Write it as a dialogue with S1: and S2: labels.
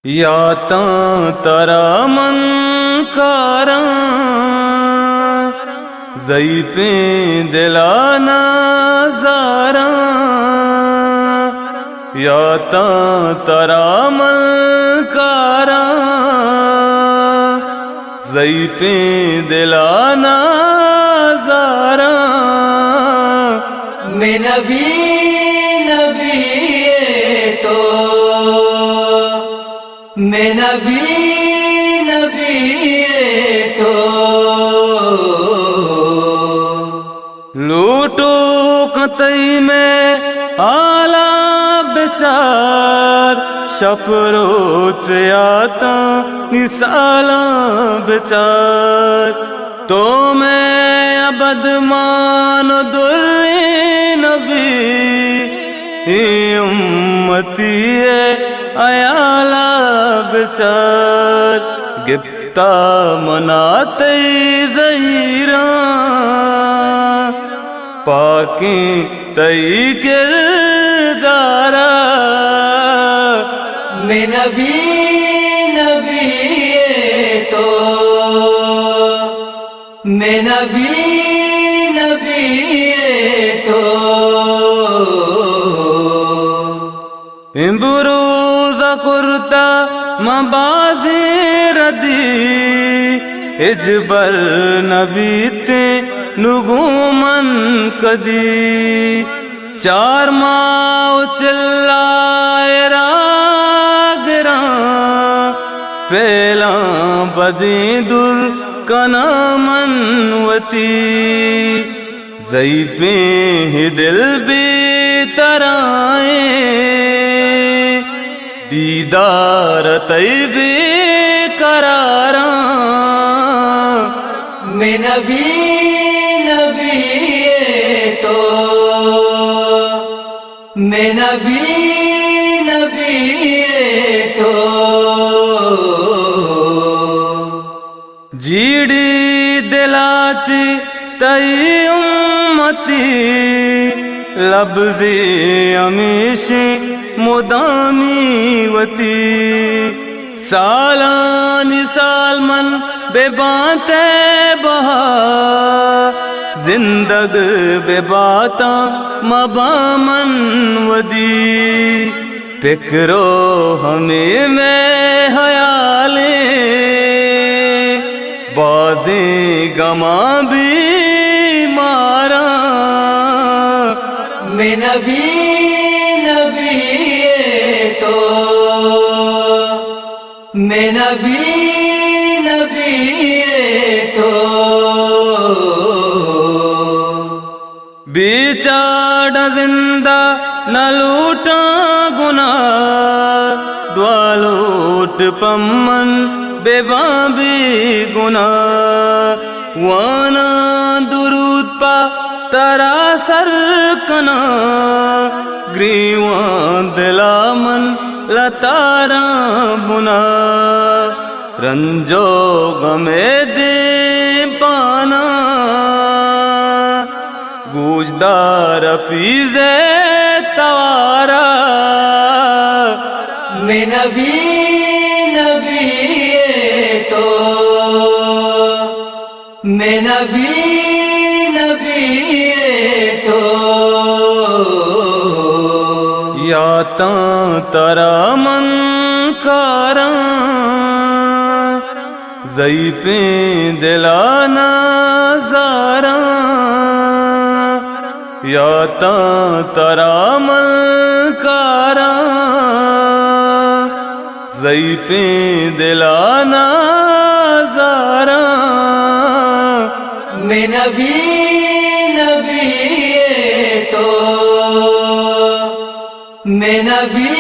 S1: یا تاں ترا من کاراں زئی پیں دلانا زاراں یا تاں ترا من کاراں زئی پیں دلانا زاراں
S2: میں نبی تو میں نبی تو
S1: لوٹو قطعی میں آلہ بچار شپروچ یاتا نسالاں بچار تو میں ابد مان در نبی امتی ہے ایالا بچار گپتا مناتی زہیراں پاکیں تئی کردارا
S2: میں نبی تو میں نبی تو
S1: بروز کرتا مبازی ردی اجبر نبی تے نگو من کدی چار ماں چلائے راگراں پہلاں بدی در کنا منوتی زئی پہ دل بھی ترائیں دیدار طیبی قراراں
S2: میں نبی تو میں نبی تو
S1: جیڑی دلاچی تئی امتی لبزی ہمیشی مدامی وتی سالانی سال من بے بانتے بہا زندگ بے باتا مبامن ودی پکرو ہمیں میں حیالیں بازیں گما بھی مارا
S2: میں نبی تو میں نبی تو
S1: بیچاڑ زندہ نہ لوٹا گناہ دعا لوٹ پمن بے بابی گناہ وانا درود پا ترا سر کنا گریوان دلا من لتارا بنا رنجو غمے دے پانا گوجدار پیزے توارا
S2: میں نبی تو میں نبی تو
S1: یا تاں ترا من کاراں زئی پیں دلانا زاراں یا تاں ترا من کاراں زئی پیں دلانا زاراں
S2: میں نبی تو میں نبی